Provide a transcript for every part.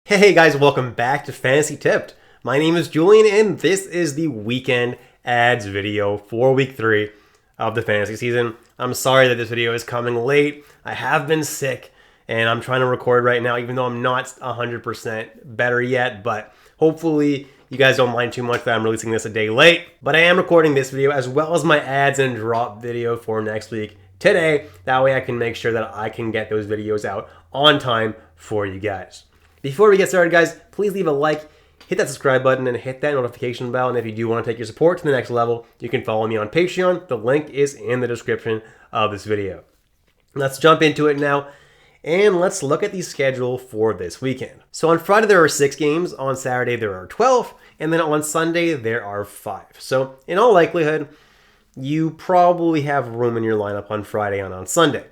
Hey guys, welcome back to Fantasy Tipped. My name is Julian and this is the weekend ads video for week 3 of the fantasy season. I'm sorry that this video is coming late. I have been sick and I'm trying to record right now even though I'm not 100% better yet, but hopefully you guys don't mind too much that I'm releasing this a day late. But I am recording this video as well as my ads and drop video for next week today. That way I can make sure that I can get those videos out on time for you guys. Before we get started, guys, please leave a like, hit that subscribe button, and hit that notification bell. And if you do want to take your support to the next level, you can follow me on Patreon. The link is in the description of this video. Let's jump into it now, and let's look at the schedule for this weekend. So on Friday, there are 6 games. On Saturday, there are 12. And then on Sunday, there are 5. So in all likelihood, you probably have room in your lineup on Friday and on Sunday.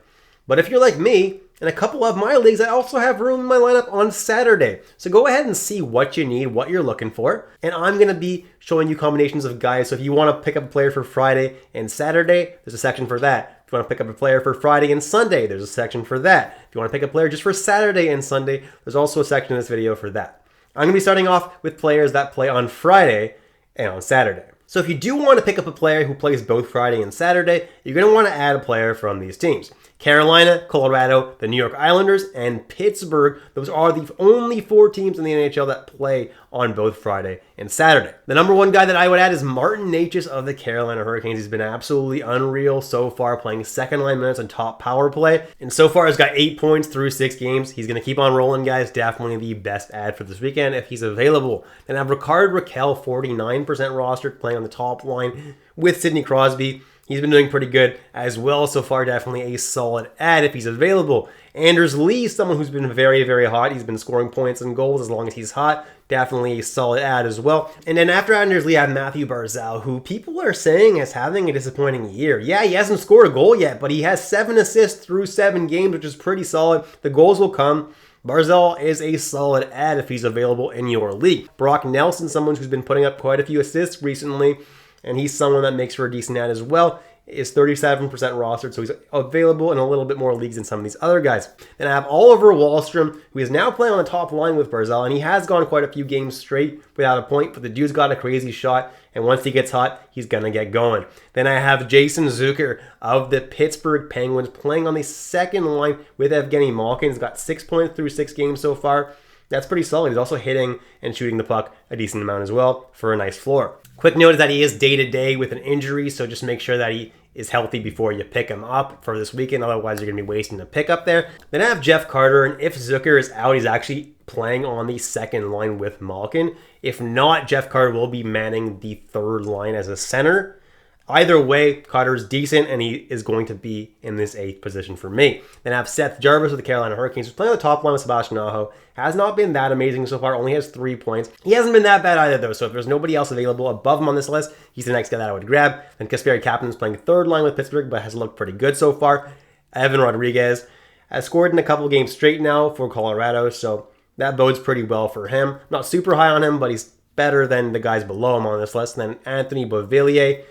But if you're like me, in a couple of my leagues, I also have room in my lineup on Saturday. So go ahead and see what you need, what you're looking for. And I'm going to be showing you combinations of guys. So if you want to pick up a player for Friday and Saturday, there's a section for that. If you want to pick up a player for Friday and Sunday, there's a section for that. If you want to pick up a player just for Saturday and Sunday, there's also a section in this video for that. I'm going to be starting off with players that play on Friday and on Saturday. So if you do want to pick up a player who plays both Friday and Saturday, you're going to want to add a player from these teams. Carolina, Colorado, the New York Islanders, and Pittsburgh. Those are the only 4 teams in the NHL that play on both Friday and Saturday. The number one guy that I would add is Martin Necas of the Carolina Hurricanes. He's been absolutely unreal so far, playing second line minutes on top power play. And so far, he's got 8 points through 6 games. He's going to keep on rolling, guys. Definitely the best ad for this weekend if he's available. Then I have Rickard Rakell, 49% rostered, playing on the top line with Sidney Crosby. He's been doing pretty good as well so far. Definitely a solid ad if he's available. Anders Lee, someone who's been very, very hot. He's been scoring points and goals as long as he's hot. Definitely a solid ad as well. And then after Anders Lee, I have Matthew Barzal, who people are saying is having a disappointing year. Yeah, he hasn't scored a goal yet, but he has 7 assists through 7 games, which is pretty solid. The goals will come. Barzal is a solid ad if he's available in your league. Brock Nelson, someone who's been putting up quite a few assists recently, and he's someone that makes for a decent ad as well, is 37% rostered, so he's available in a little bit more leagues than some of these other guys. Then I have Oliver Wahlstrom, who is now playing on the top line with Barzal, and he has gone quite a few games straight without a point, but the dude's got a crazy shot, and once he gets hot, he's going to get going. Then I have Jason Zucker of the Pittsburgh Penguins playing on the second line with Evgeny Malkin. He's got 6 points through 6 games so far. That's pretty solid. He's also hitting and shooting the puck a decent amount as well for a nice floor. Quick note is that he is day-to-day with an injury, so just make sure that he is healthy before you pick him up for this weekend. Otherwise, you're going to be wasting the pick up there. Then I have Jeff Carter, and if Zucker is out, he's actually playing on the second line with Malkin. If not, Jeff Carter will be manning the third line as a center. Either way, Carter's decent, and he is going to be in this 8th position for me. Then I have Seth Jarvis of the Carolina Hurricanes, who's playing on the top line with Sebastian Aho. Has not been that amazing so far, only has 3 points. He hasn't been that bad either, though, so if there's nobody else available above him on this list, he's the next guy that I would grab. Then Kasperi Kapanen is playing third line with Pittsburgh, but has looked pretty good so far. Evan Rodriguez has scored in a couple games straight now for Colorado, so that bodes pretty well for him. Not super high on him, but he's better than the guys below him on this list. And then Anthony Beauvillier.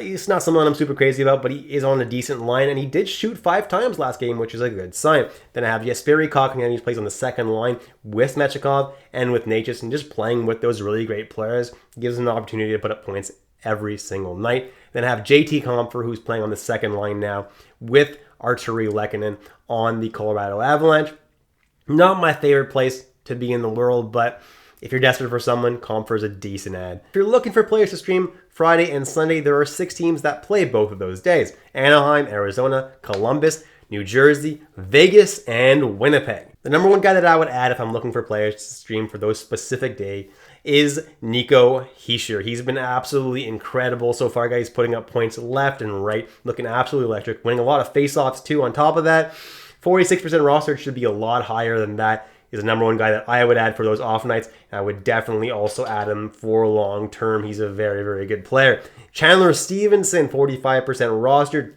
He's not someone I'm super crazy about, but he is on a decent line, and he did shoot 5 times last game, which is a good sign. Then I have Jesperi Kotkaniemi, who plays on the second line with Mechikov and with Necas, and just playing with those really great players gives him an opportunity to put up points every single night. Then I have JT Compher, who's playing on the second line now with Arturi Lehkonen on the Colorado Avalanche. Not my favorite place to be in the world, but if you're desperate for someone, Compher is a decent ad. If you're looking for players to stream Friday and Sunday, there are 6 teams that play both of those days. Anaheim, Arizona, Columbus, New Jersey, Vegas, and Winnipeg. The number one guy that I would add if I'm looking for players to stream for those specific days is Nico Hischier. He's been absolutely incredible so far, guys. He's putting up points left and right, looking absolutely electric, winning a lot of faceoffs too on top of that. 46% roster should be a lot higher than that. He's the number one guy that I would add for those off nights. And I would definitely also add him for long term. He's a very, very good player. Chandler Stevenson, 45% rostered,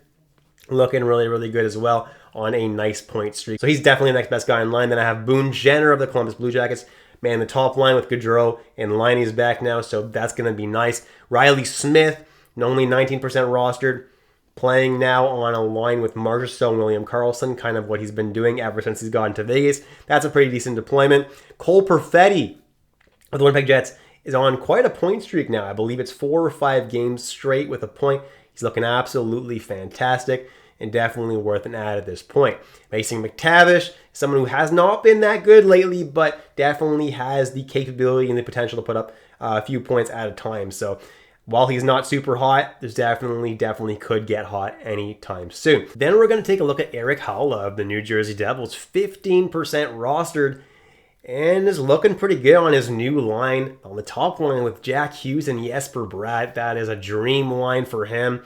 looking really, really good as well on a nice point streak. So he's definitely the next best guy in line. Then I have Boone Jenner of the Columbus Blue Jackets. Man, the top line with Gaudreau and Liney's back now, so that's going to be nice. Riley Smith, only 19% rostered. playing now on a line with Marchessault and William Karlsson, kind of what he's been doing ever since he's gotten to Vegas. That's a pretty decent deployment. Cole Perfetti of the Winnipeg Jets is on quite a point streak now. I believe it's 4 or 5 games straight with a point. He's looking absolutely fantastic and definitely worth an ad at this point. Mason McTavish, someone who has not been that good lately, but definitely has the capability and the potential to put up a few points at a time. So while he's not super hot, there's definitely could get hot anytime soon. Then we're going to take a look at Erik Haula of the New Jersey Devils, 15% rostered, and is looking pretty good on his new line. On the top line with Jack Hughes and Jesper Bratt, that is a dream line for him.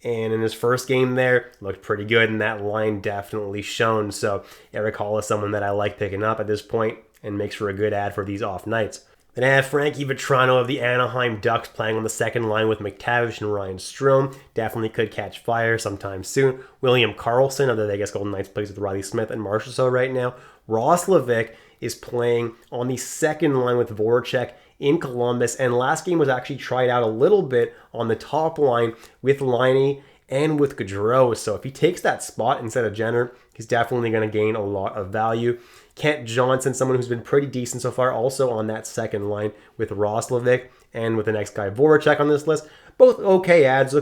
And in his first game there, looked pretty good, and that line definitely shone. So Erik Haula is someone that I like picking up at this point and makes for a good ad for these off nights. Then I have Frankie Vatrano of the Anaheim Ducks playing on the second line with McTavish and Ryan Strome. Definitely could catch fire sometime soon. William Karlsson of the Vegas Golden Knights plays with Riley Smith and Marchessault right now. Roslovic is playing on the second line with Voracek in Columbus, and last game was actually tried out a little bit on the top line with Laine and with Gaudreau. So if he takes that spot instead of Jenner, he's definitely going to gain a lot of value. Kent Johnson, someone who's been pretty decent so far, also on that second line with Roslovic and with the next guy, Voracek, on this list. Both okay ads,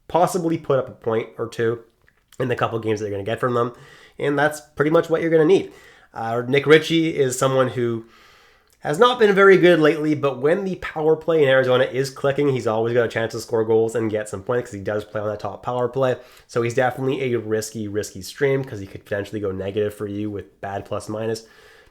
possibly put up a point or two in the couple games that you're going to get from them, and that's pretty much what you're going to need. Nick Ritchie is someone who has not been very good lately, but when the power play in Arizona is clicking, he's always got a chance to score goals and get some points because he does play on that top power play. So he's definitely a risky stream because he could potentially go negative for you with bad plus minus,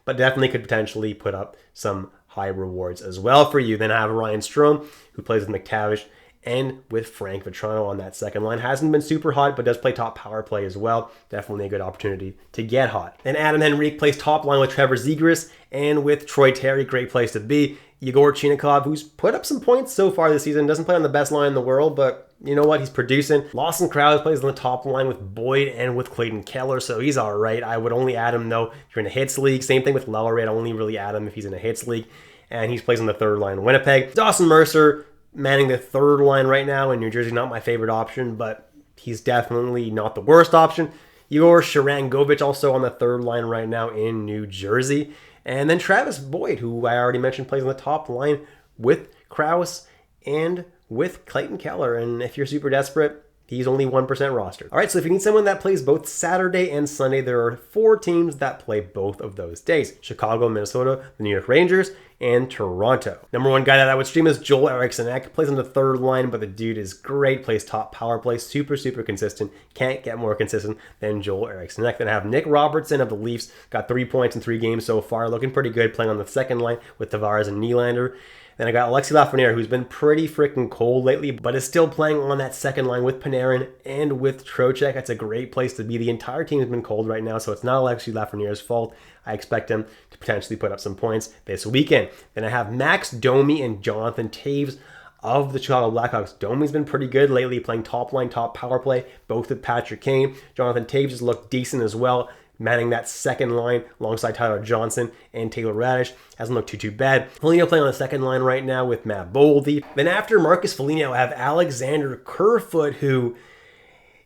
but definitely could potentially put up some high rewards as well for you. Then I have Ryan Strome, who plays with McTavish and with Frank Vatrano on that second line. Hasn't been super hot, but does play top power play as well. Definitely a good opportunity to get hot. Then Adam Henrique plays top line with Trevor Zegras and with Troy Terry. Great place to be. Yegor Chinikov, who's put up some points so far this season. Doesn't play on the best line in the world, but you know what? He's producing. Lawson Krause plays on the top line with Boyd and with Clayton Keller, so he's all right. I would only add him, though, if you're in a hits league. Same thing with Lowry. I'd only really add him if he's in a hits league. And he plays on the third line in Winnipeg. Dawson Mercer manning the third line right now in New Jersey, not my favorite option, but he's definitely not the worst option. Igor Sharangovich also on the third line right now in New Jersey. And then Travis Boyd, who I already mentioned, plays on the top line with Krause and with Clayton Keller. And if you're super desperate, he's only 1% rostered. All right, so if you need someone that plays both Saturday and Sunday, there are 4 teams that play both of those days: Chicago, Minnesota, the New York Rangers, and Toronto. Number one guy that I would stream is Joel Eriksson Ek. Plays on the third line, but the dude is great. Plays top power play, super consistent. Can't get more consistent than Joel Eriksson Ek. Then I have Nick Robertson of the Leafs. Got 3 points in 3 games so far. Looking pretty good, playing on the second line with Tavares and Nylander. Then I got Alexi Lafreniere, who's been pretty freaking cold lately, but is still playing on that second line with Panarin and with Trocheck. That's a great place to be. The entire team has been cold right now, so it's not Alexi Lafreniere's fault. I expect him to potentially put up some points this weekend. Then I have Max Domi and Jonathan Toews of the Chicago Blackhawks. Domi's been pretty good lately, playing top line, top power play, both with Patrick Kane. Jonathan Toews has looked decent as well, manning that second line alongside Tyler Johnson and Taylor Radish. Hasn't looked too bad. Foligno playing on the second line right now with Matt Boldy. Then after Marcus Foligno, I have Alexander Kerfoot, who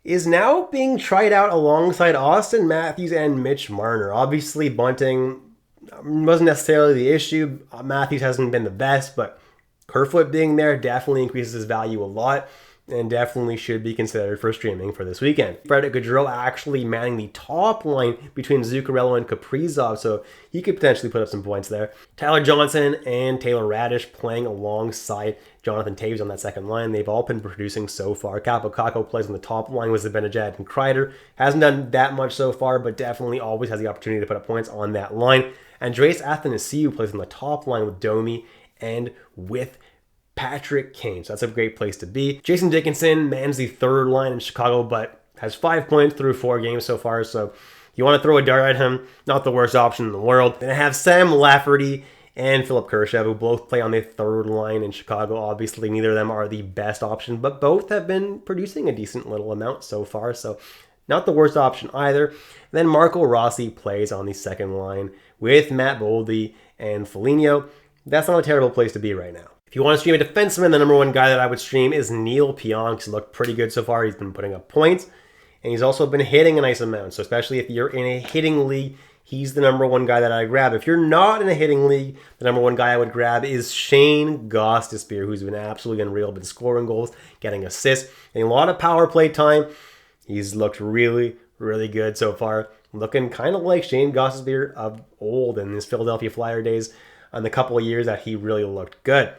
is now being tried out alongside Austin Matthews and Mitch Marner. Obviously, bunting wasn't necessarily the issue. Matthews hasn't been the best, but Kerfoot being there definitely increases his value a lot, and definitely should be considered for streaming for this weekend. Frederick Gaudreau actually manning the top line between Zuccarello and Kaprizov, so he could potentially put up some points there. Tyler Johnson and Taylor Radish playing alongside Jonathan Toews on that second line. They've all been producing so far. Capo Caco plays on the top line with Zibanejad and Kreider. Hasn't done that much so far, but definitely always has the opportunity to put up points on that line. Andreas Athanasiou plays on the top line with Domi and with Patrick Kane. So that's a great place to be. Jason Dickinson mans the third line in Chicago, but has 5 points through 4 games so far. So you want to throw a dart at him, not the worst option in the world. Then I have Sam Lafferty and Philip Kershev, who both play on the third line in Chicago. Obviously, neither of them are the best option, but both have been producing a decent little amount so far. So not the worst option either. Then Marco Rossi plays on the second line with Matt Boldy and Foligno. That's not a terrible place to be right now. If you want to stream a defenseman, the number one guy that I would stream is Neil Pionk. He's looked pretty good so far. He's been putting up points, and he's also been hitting a nice amount. So especially if you're in a hitting league, he's the number one guy that I grab. If you're not in a hitting league, the number one guy I would grab is Shane Gostisbehere, who's been absolutely unreal, been scoring goals, getting assists, getting a lot of power play time. He's looked really, really good so far. Looking kind of like Shane Gostisbehere of old in his Philadelphia Flyer days, and the couple of years that he really looked good.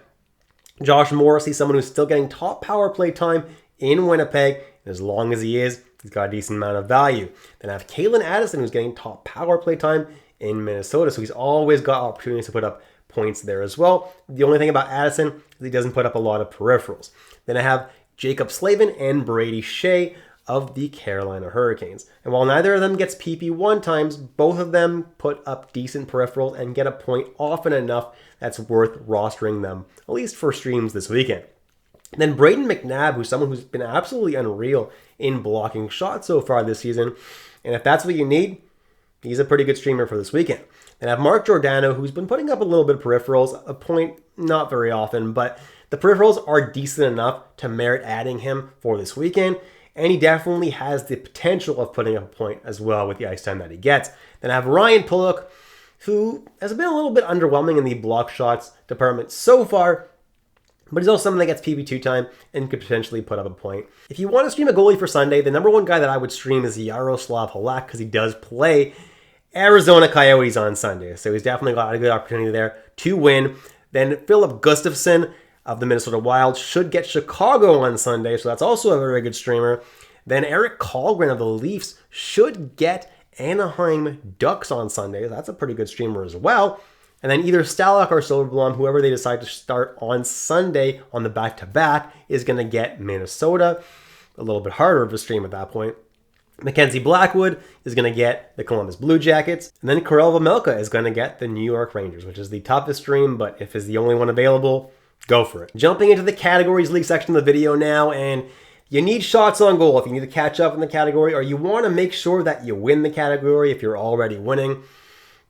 Josh Morrissey, someone who's still getting top power play time in Winnipeg, and as long as he is, he's got a decent amount of value. Then I have Calen Addison, who's getting top power play time in Minnesota, so he's always got opportunities to put up points there as well. The only thing about Addison is he doesn't put up a lot of peripherals. Then I have Jacob Slavin and Brady Shea of the Carolina Hurricanes. And while neither of them gets PP1 times, both of them put up decent peripherals and get a point often enough that's worth rostering them, at least for streams this weekend. And then Brayden McNabb, who's someone who's been absolutely unreal in blocking shots so far this season. And if that's what you need, he's a pretty good streamer for this weekend. Then I have Mark Giordano, who's been putting up a little bit of peripherals, a point not very often, but the peripherals are decent enough to merit adding him for this weekend. And he definitely has the potential of putting up a point as well with the ice time that he gets. Then I have Ryan Pullock, who has been a little bit underwhelming in the block shots department so far, but he's also someone that gets PB2 time and could potentially put up a point. If you want to stream a goalie for Sunday, the number one guy that I would stream is Yaroslav Halak, because he does play Arizona Coyotes on Sunday. So he's definitely got a good opportunity there to win. Then Philip Gustafsson of the Minnesota Wild should get Chicago on Sunday, so that's also a very good streamer. Then Eric Kallgren of the Leafs should get Anaheim Ducks on Sunday. That's a pretty good streamer as well. And then either Stalock or Silverblom, whoever they decide to start on Sunday on the back-to-back, is going to get Minnesota. A little bit harder of a stream at that point. Mackenzie Blackwood is going to get the Columbus Blue Jackets. And then Karel Vejmelka is going to get the New York Rangers, which is the toughest stream, but if it's the only one available, go for it. Jumping into the categories league section of the video now, and you need shots on goal if you need to catch up in the category, or you want to make sure that you win the category if you're already winning.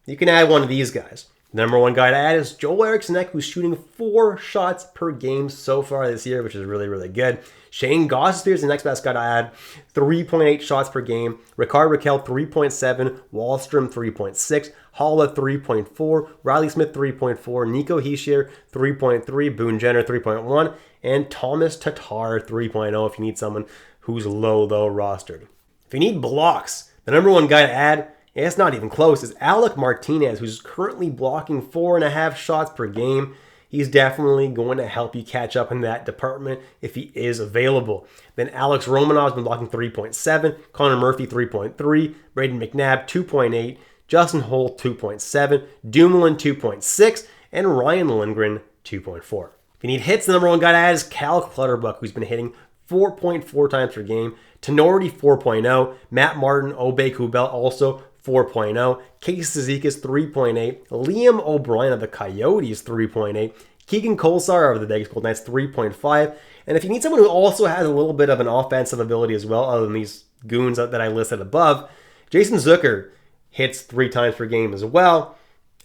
You can add one of these guys. The number one guy to add is Joel Eriksson, who's shooting 4 shots per game so far this year, which is really, really good. Shane Gostisbehere is the next best guy to add, 3.8 shots per game. Ricard Raquel, 3.7. Wallstrom, 3.6. Holla, 3.4. Riley Smith, 3.4. Nico Hischier, 3.3. Boone Jenner, 3.1. And Thomas Tatar, 3.0 if you need someone who's low rostered. If you need blocks, the number one guy to add, and it's not even close, is Alec Martinez, who's currently blocking 4.5 shots per game. He's definitely going to help you catch up in that department if he is available. Then Alex Romanov's been blocking 3.7, Connor Murphy 3.3, Brayden McNabb 2.8, Justin Holt 2.7, Dumoulin 2.6, and Ryan Lindgren 2.4. If you need hits, the number one guy to add is Cal Clutterbuck, who's been hitting 4.4 times per game. Tenorti 4.0, Matt Martin, Obey Kubel also 4.0, Casey Cizikas 3.8, Liam O'Brien of the Coyotes 3.8, Keegan Kolesar of the Vegas Golden Knights 3.5, and if you need someone who also has a little bit of an offensive ability as well, other than these goons that I listed above, Jason Zucker hits 3 times per game as well,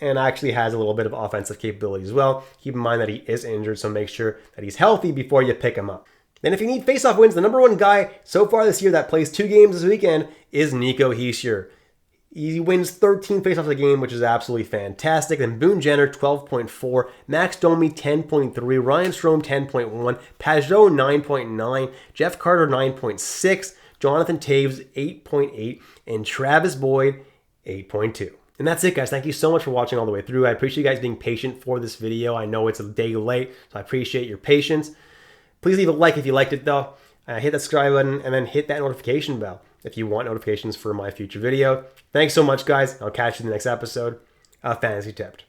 and actually has a little bit of offensive capability as well. Keep in mind that he is injured, so make sure that he's healthy before you pick him up. Then if you need faceoff wins, the number one guy so far this year that plays 2 games this weekend is Nico Hischier. He wins 13 faceoffs a game, which is absolutely fantastic. Then Boone Jenner, 12.4. Max Domi, 10.3. Ryan Strome, 10.1. Pajot, 9.9. Jeff Carter, 9.6. Jonathan Taves, 8.8. And Travis Boyd, 8.2. And that's it, guys. Thank you so much for watching all the way through. I appreciate you guys being patient for this video. I know it's a day late, so I appreciate your patience. Please leave a like if you liked it, though. Hit that subscribe button and then hit that notification bell if you want notifications for my future video. Thanks so much, guys. I'll catch you in the next episode of Fantasy Tipped.